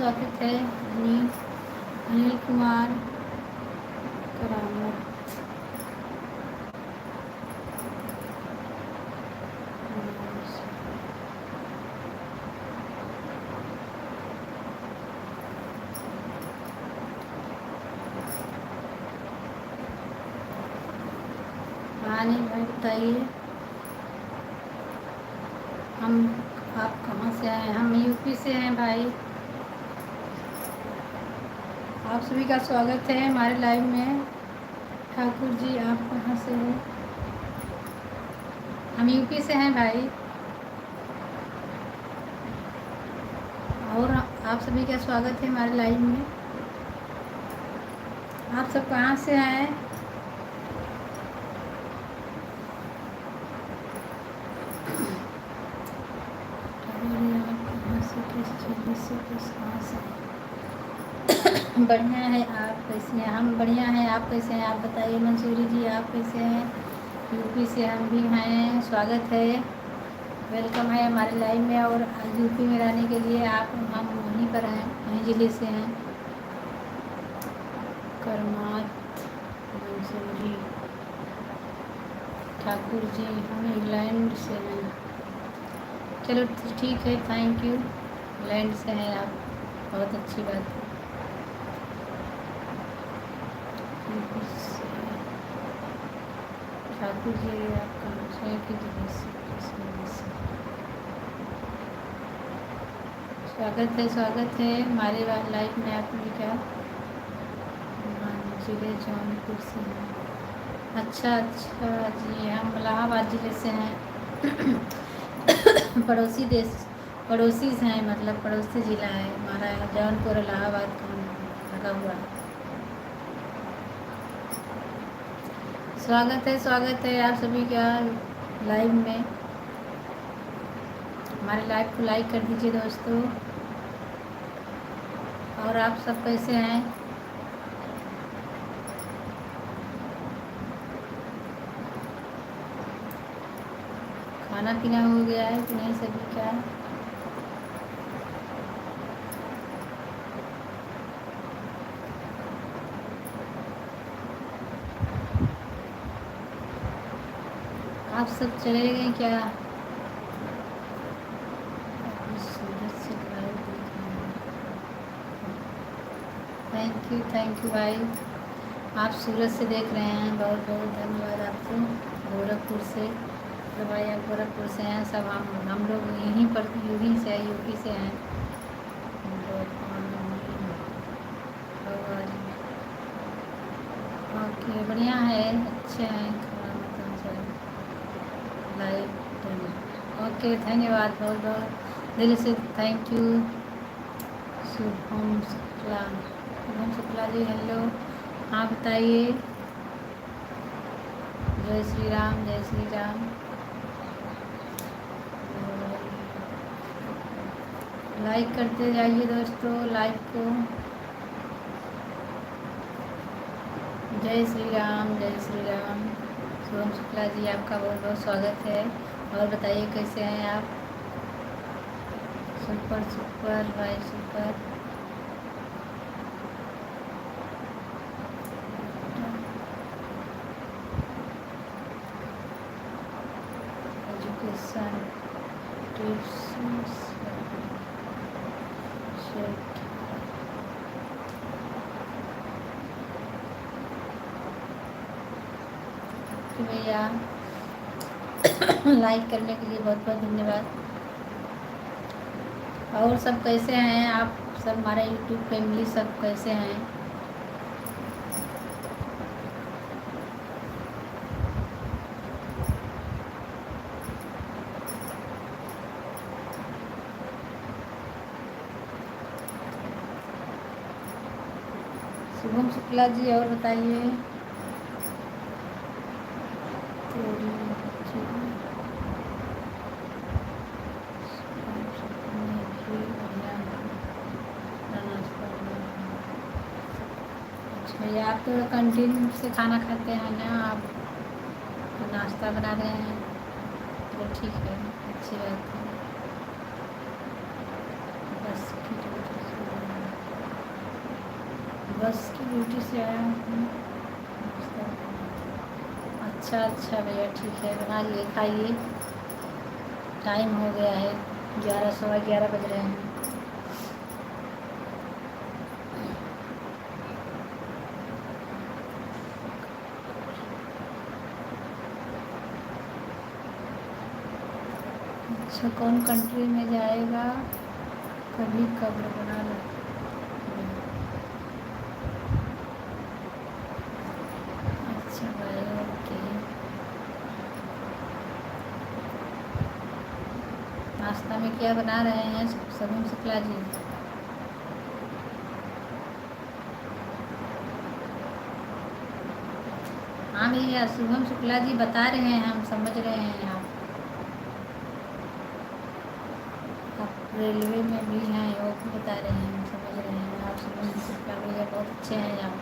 स्वागत है अनिल कुमार करामत। हाँ नहीं भाई बताइए, हम आप कहाँ से आए? हम यूपी से हैं भाई। आप सभी का स्वागत है हमारे लाइव में। ठाकुर जी आप कहाँ से हैं? हम यूपी से हैं भाई। और आप सभी का स्वागत है हमारे लाइव में। आप सब कहाँ से हैं? बढ़िया है, आप कैसे हैं? हम बढ़िया हैं, आप कैसे हैं? आप बताइए मंसूरी जी आप कैसे हैं? यूपी से हम भी हैं, स्वागत है, वेलकम है हमारे लाइव में। और यूपी में रहने के लिए आप हम वहीं पर हैं, वहीं ज़िले से हैं। करमात मंसूरी ठाकुर जी हम इंग्लैंड से हैं। चलो ठीक है, थैंक यू। इंग्लैंड से हैं आप, बहुत अच्छी बात है। ठाकुर जी आप कहाँ से कि स्वागत है हमारे लाइफ में आपने क्या जिले जौनपुर से हैं। अच्छा जी, हम इलाहाबाद ज़िले से हैं। पड़ोसी हैं, मतलब पड़ोसी ज़िला है हमारा, जौनपुर इलाहाबाद का लगा हुआ है। स्वागत है आप सभी का लाइव में। हमारे लाइव को लाइक कर दीजिए दोस्तों। और आप सब कैसे हैं? खाना पीना हो गया है कि नहीं सभी का? आप सब चले गए क्या? थैंक यू भाई, आप सूरत से देख रहे हैं, बहुत बहुत धन्यवाद आपको। गोरखपुर से तो भाई आप गोरखपुर से हैं, सब हम लोग यहीं पर यूपी से हैं, यूपी से हैं। ओके बढ़िया है, अच्छे हैं, लाइव। ओके धन्यवाद, बहुत बहुत दिल से thank you. Shubham Shukla ji hello, हाँ बताइए। जय श्री राम, जय श्री राम। लाइक करते जाइए दोस्तों लाइव को। जय श्री राम, जय श्री राम। शुभम शुक्ला जी आपका बहुत बहुत स्वागत है। और बताइए कैसे हैं आप? सुपर भाई सुपर। एजुकेशन टिप्स भैया लाइक करने के लिए बहुत बहुत धन्यवाद। और सब कैसे हैं आप सब? हमारा यूट्यूब फैमिली सब कैसे हैं? शुभम शुक्ला जी और बताइए। अच्छा आप तो कैंटीन से खाना खाते हैं ना, आप तो नाश्ता बना रहे हैं, तो ठीक है, अच्छी बात है। बस बस की ड्यूटी से आया हूँ। अच्छा अच्छा भैया, ठीक है, बना लिए, खाइए। टाइम हो गया है, 11 सवा 11 बज रहे हैं। अच्छा, कौन कंट्री में जाएगा? कभी कब्र बना लो। अच्छा भाई, ओके। नाश्ता में क्या बना रहे हैं शुभम शुक्ला जी? हाँ भैया, शुभम शुक्ला जी बता रहे हैं, हम समझ रहे हैं। आप रेलवे में भी हैं, वो भी बता रहे हैं, हम समझ रहे हैं। आप शुभम शुक्ला भैया बहुत अच्छे हैं आप।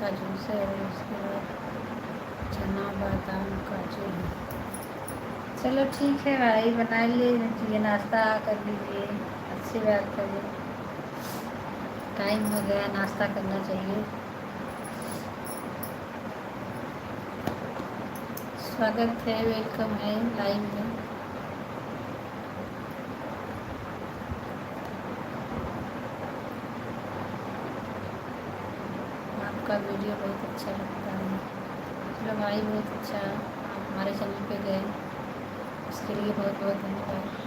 का जूस है, और उसके बाद चना बादाम काजू है। चलो ठीक है भाई, बना लीजिए, नाश्ता कर लीजिए। अच्छी बात करिए, टाइम हो गया, नाश्ता करना चाहिए। स्वागत है, वेलकम है लाइव में। आपका वीडियो बहुत अच्छा लगता है। चलो भाई, बहुत अच्छा, आप हमारे चैनल पे गए, उसके लिए बहुत बहुत धन्यवाद।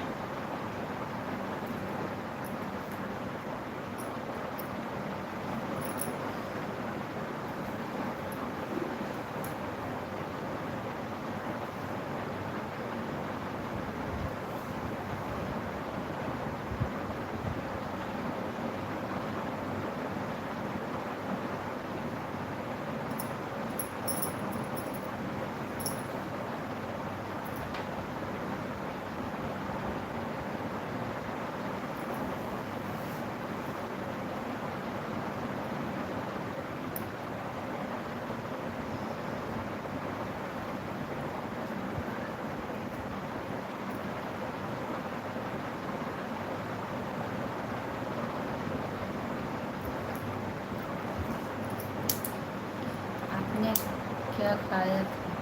आपने क्या खाया था?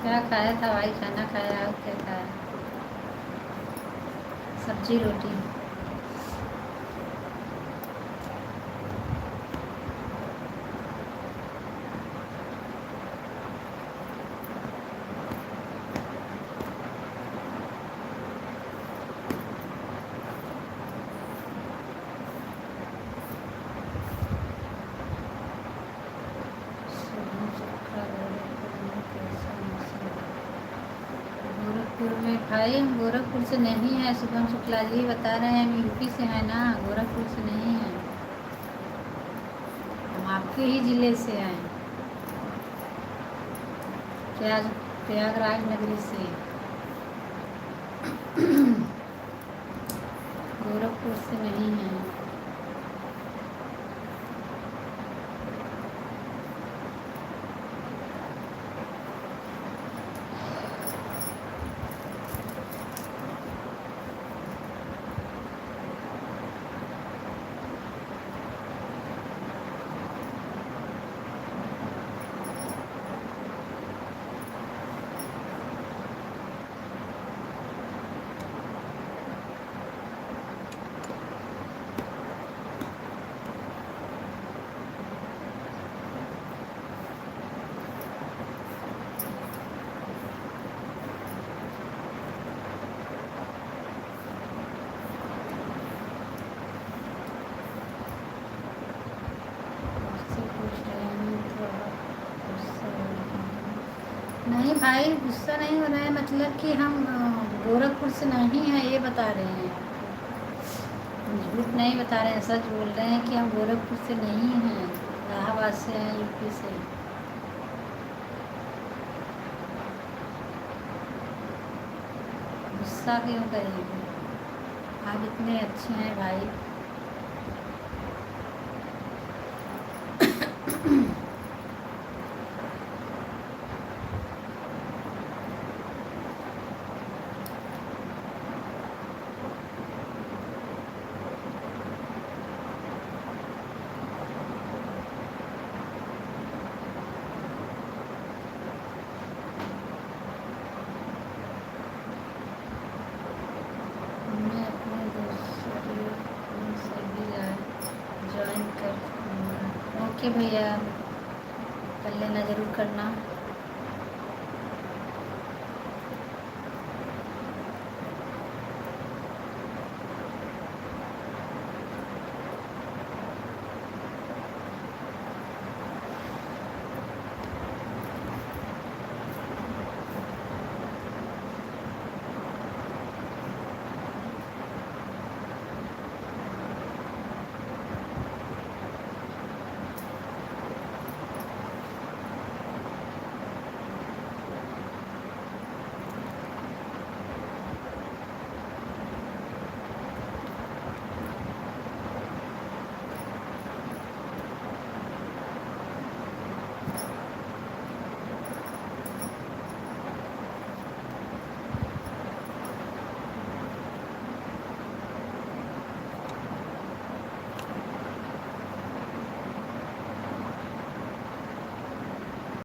क्या खाया था भाई? खाना खाया और क्या खाया? सब्जी रोटी। गोरखपुर में भाई, हम गोरखपुर से नहीं है, शुभम शुक्ला जी बता रहे हैं, हम यूपी से हैं ना, गोरखपुर से नहीं है। हम आपके ही ज़िले से हैं, प्रयागराज नगरी से। गोरखपुर से नहीं है। नहीं भाई, गुस्सा नहीं हो रहा है, मतलब कि हम गोरखपुर से नहीं हैं ये बता रहे हैं। झूठ नहीं बता रहे हैं, सच बोल रहे हैं कि हम गोरखपुर से नहीं हैं, इलाहाबाद से हैं, यूपी से। गुस्सा क्यों करेंगे, आप इतने अच्छे हैं भाई। मैं अपने दूसरे फोन से भी ज्वाइन कर लूँगा। ओके भैया, कर लेना, ज़रूर करना।